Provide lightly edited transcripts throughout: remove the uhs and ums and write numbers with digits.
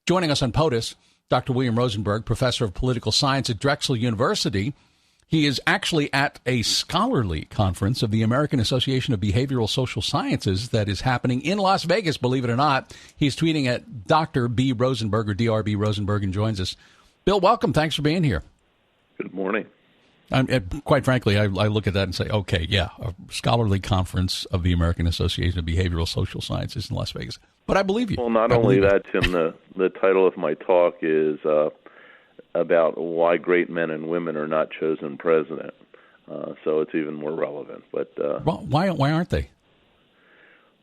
Joining us on POTUS, Dr. William Rosenberg, professor of political science at Drexel University. He is actually at a scholarly conference of the American Association of Behavioral Social Sciences that is happening in Las Vegas, believe it or not. He's tweeting at Dr. B. Rosenberg, or DRB Rosenberg, and joins us. Bill, welcome. Thanks for being here. Good morning. Quite frankly, I look at that and say, okay, yeah, a scholarly conference of the American Association of Behavioral Social Sciences in Las Vegas. But I believe you. Well, not only that, Tim, the title of my talk is about why great men and women are not chosen president. So it's even more relevant. But why aren't they?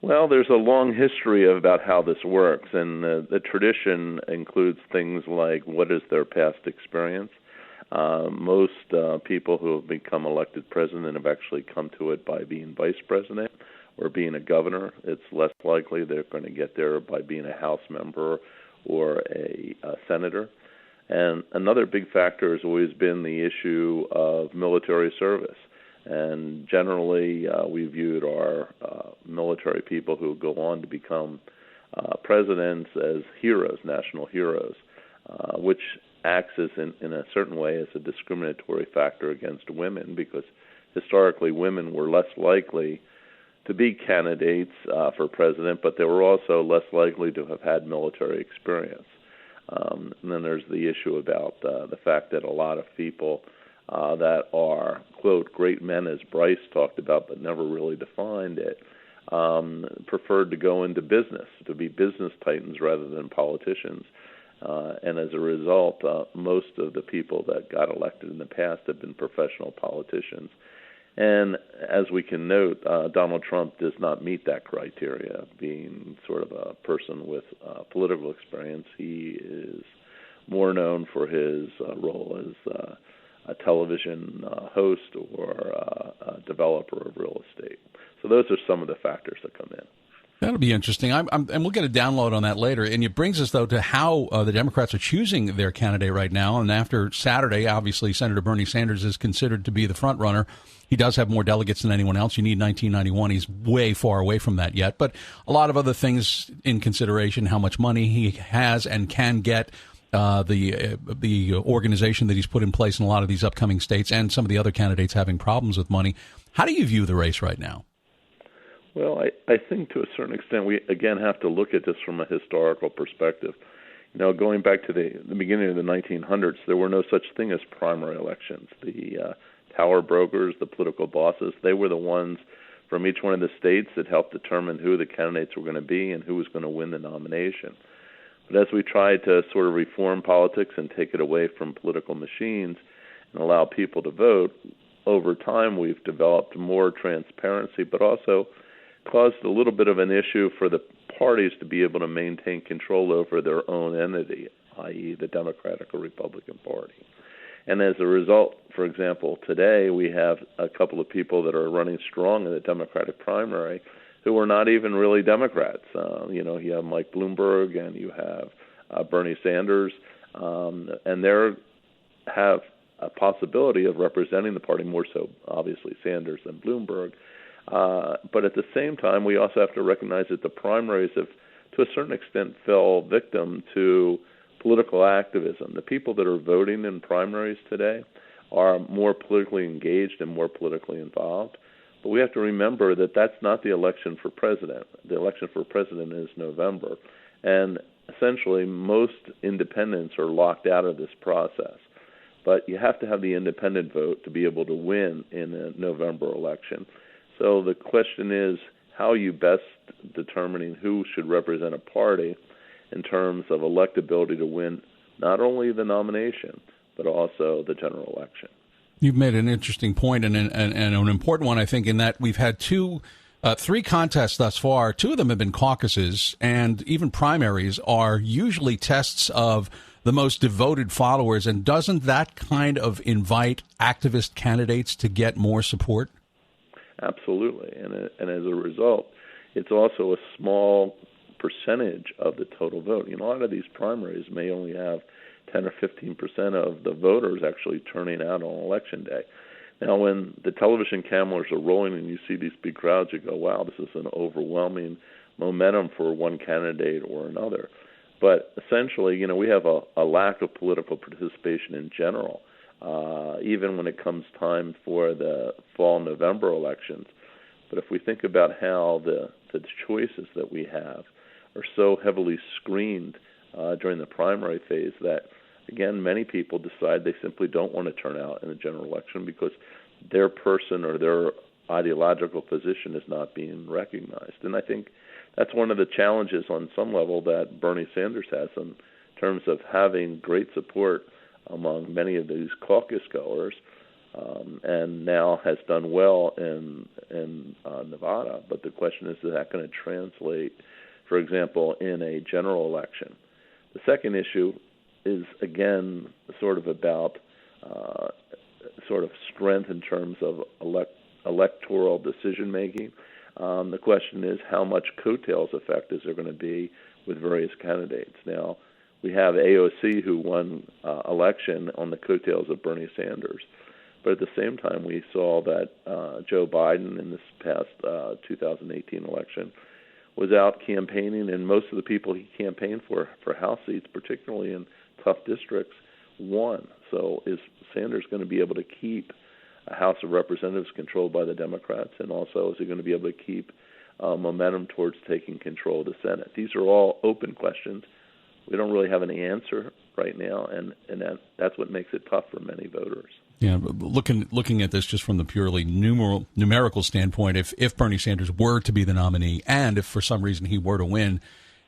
Well, there's a long history about how this works, and the tradition includes things like what is their past experience. Most people who have become elected president have actually come to it by being vice president or being a governor. It's less likely they're going to get there by being a House member or a senator. And another big factor has always been the issue of military service. And generally, we viewed our military people who go on to become presidents as heroes, national heroes, which acts as in a certain way as a discriminatory factor against women, because historically women were less likely to be candidates for president, but they were also less likely to have had military experience. And then there's the issue about the fact that a lot of people that are, quote, great men, as Bryce talked about, but never really defined it, preferred to go into business, to be business titans rather than politicians. And as a result, most of the people that got elected in the past have been professional politicians. And as we can note, Donald Trump does not meet that criteria, being sort of a person with political experience. He is more known for his role as a television host or a developer of real estate. So those are some of the factors that come in. That'll be interesting. And we'll get a download on that later. And it brings us, though, to how the Democrats are choosing their candidate right now. And after Saturday, obviously, Senator Bernie Sanders is considered to be the front runner. He does have more delegates than anyone else. You need 1991. He's way far away from that yet. But a lot of other things in consideration, how much money he has and can get, the organization that he's put in place in a lot of these upcoming states, and some of the other candidates having problems with money. How do you view the race right now? Well, I think to a certain extent we, again, have to look at this from a historical perspective. You know, going back to the beginning of the 1900s, there were no such thing as primary elections. The power brokers, the political bosses, they were the ones from each one of the states that helped determine who the candidates were going to be and who was going to win the nomination. But as we tried to sort of reform politics and take it away from political machines and allow people to vote, over time we've developed more transparency, but also caused a little bit of an issue for the parties to be able to maintain control over their own entity, i.e. the Democratic or Republican Party. And as a result, for example, today we have a couple of people that are running strong in the Democratic primary who are not even really Democrats. You have Mike Bloomberg and you have Bernie Sanders, and they have a possibility of representing the party, more so obviously Sanders than Bloomberg. But at the same time, we also have to recognize that the primaries have, to a certain extent, fell victim to political activism. The people that are voting in primaries today are more politically engaged and more politically involved. But we have to remember that that's not the election for president. The election for president is November. And essentially, most independents are locked out of this process. But you have to have the independent vote to be able to win in a November election. So the question is, how are you best determining who should represent a party in terms of electability to win not only the nomination, but also the general election? You've made an interesting point and an important one, I think, in that we've had three contests thus far. Two of them have been caucuses, and even primaries are usually tests of the most devoted followers. And doesn't that kind of invite activist candidates to get more support? Absolutely. And as a result, it's also a small percentage of the total vote. You know, a lot of these primaries may only have 10 or 15% of the voters actually turning out on election day. Now, when the television cameras are rolling and you see these big crowds, you go, wow, this is an overwhelming momentum for one candidate or another. But essentially, we have a lack of political participation in general, even when it comes time for the fall November elections. But if we think about how the choices that we have are so heavily screened during the primary phase that, again, many people decide they simply don't want to turn out in the general election because their person or their ideological position is not being recognized. And I think that's one of the challenges on some level that Bernie Sanders has in terms of having great support among many of these caucus goers, and now has done well in Nevada. But the question is that going to translate, for example, in a general election? The second issue is, again, sort of about sort of strength in terms of electoral decision-making. The question is how much coattails effect is there going to be with various candidates. Now, we have AOC who won election on the coattails of Bernie Sanders. But at the same time, we saw that Joe Biden in this past 2018 election was out campaigning, and most of the people he campaigned for House seats, particularly in tough districts, won. So is Sanders going to be able to keep a House of Representatives controlled by the Democrats, and also is he going to be able to keep momentum towards taking control of the Senate? These are all open questions. We don't really have an answer right now, and that's what makes it tough for many voters. Yeah, looking at this just from the purely numerical standpoint, if Bernie Sanders were to be the nominee, and if for some reason he were to win,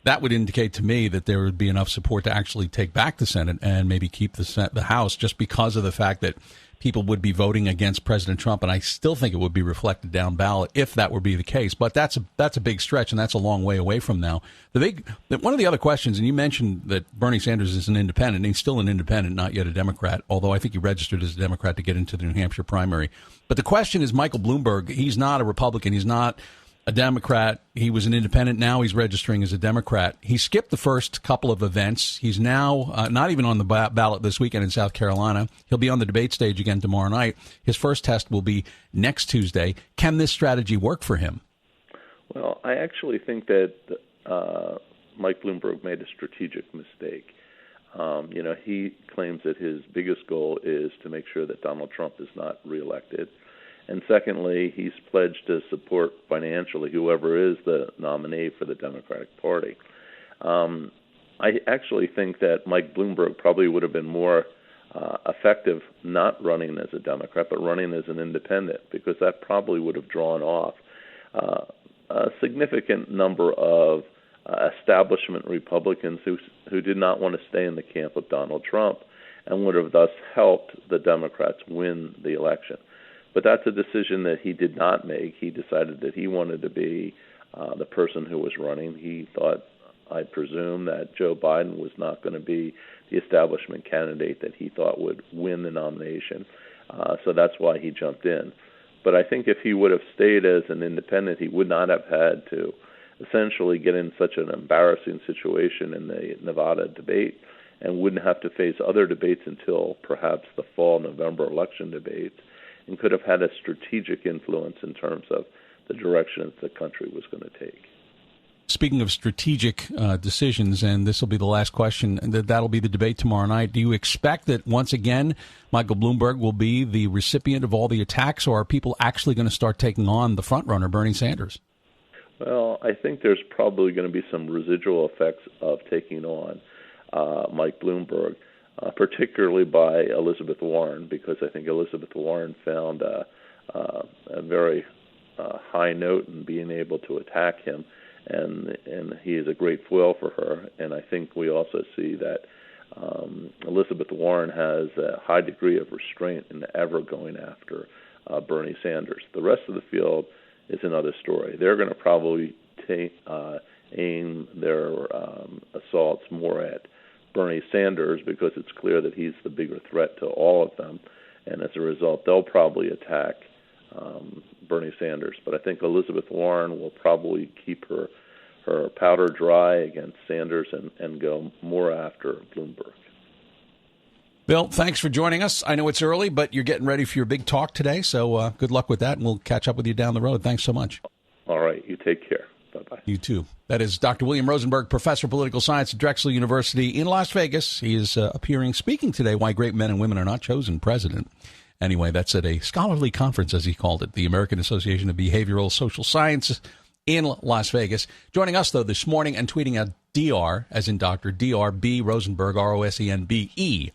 that would indicate to me that there would be enough support to actually take back the Senate and maybe keep the House, just because of the fact that people would be voting against President Trump, and I still think it would be reflected down ballot if that would be the case. But that's a big stretch, and that's a long way away from now. One of the other questions, and you mentioned that Bernie Sanders is an independent, and he's still an independent, not yet a Democrat, although I think he registered as a Democrat to get into the New Hampshire primary. But the question is Michael Bloomberg. He's not a Republican. He's not a Democrat. He was an independent. Now he's registering as a Democrat. He skipped the first couple of events. He's now not even on the ballot this weekend in South Carolina. He'll be on the debate stage again tomorrow night. His first test will be next Tuesday. Can this strategy work for him? Well, I actually think that Mike Bloomberg made a strategic mistake. He claims that his biggest goal is to make sure that Donald Trump is not reelected. And secondly, he's pledged to support financially whoever is the nominee for the Democratic Party. I actually think that Mike Bloomberg probably would have been more effective not running as a Democrat, but running as an independent, because that probably would have drawn off a significant number of establishment Republicans who did not want to stay in the camp of Donald Trump, and would have thus helped the Democrats win the election. But that's a decision that he did not make. He decided that he wanted to be the person who was running. He thought, I presume, that Joe Biden was not going to be the establishment candidate that he thought would win the nomination. So that's why he jumped in. But I think if he would have stayed as an independent, he would not have had to essentially get in such an embarrassing situation in the Nevada debate, and wouldn't have to face other debates until perhaps the fall November election debates, and could have had a strategic influence in terms of the direction the country was going to take. Speaking of strategic decisions, and this will be the last question, that'll be the debate tomorrow night, do you expect that once again Michael Bloomberg will be the recipient of all the attacks, or are people actually going to start taking on the frontrunner, Bernie Sanders? Well, I think there's probably going to be some residual effects of taking on Mike Bloomberg, particularly by Elizabeth Warren, because I think Elizabeth Warren found a very high note in being able to attack him, and he is a great foil for her. And I think we also see that Elizabeth Warren has a high degree of restraint in ever going after Bernie Sanders. The rest of the field is another story. They're going to probably aim their assaults more at Bernie Sanders, because it's clear that he's the bigger threat to all of them, and as a result, they'll probably attack Bernie Sanders. But I think Elizabeth Warren will probably keep her powder dry against Sanders and go more after Bloomberg. Bill, thanks for joining us. I know it's early, but you're getting ready for your big talk today, so good luck with that, and we'll catch up with you down the road. Thanks so much. All right, you take care. Bye-bye. You too. That is Dr. William Rosenberg, professor of political science at Drexel University in Las Vegas. He is speaking today, Why Great Men and Women Are Not Chosen President. Anyway, that's at a scholarly conference, as he called it, the American Association of Behavioral Social Sciences in Las Vegas. Joining us, though, this morning and tweeting at DR, as in Dr. DRB Rosenberg, ROSENBERG.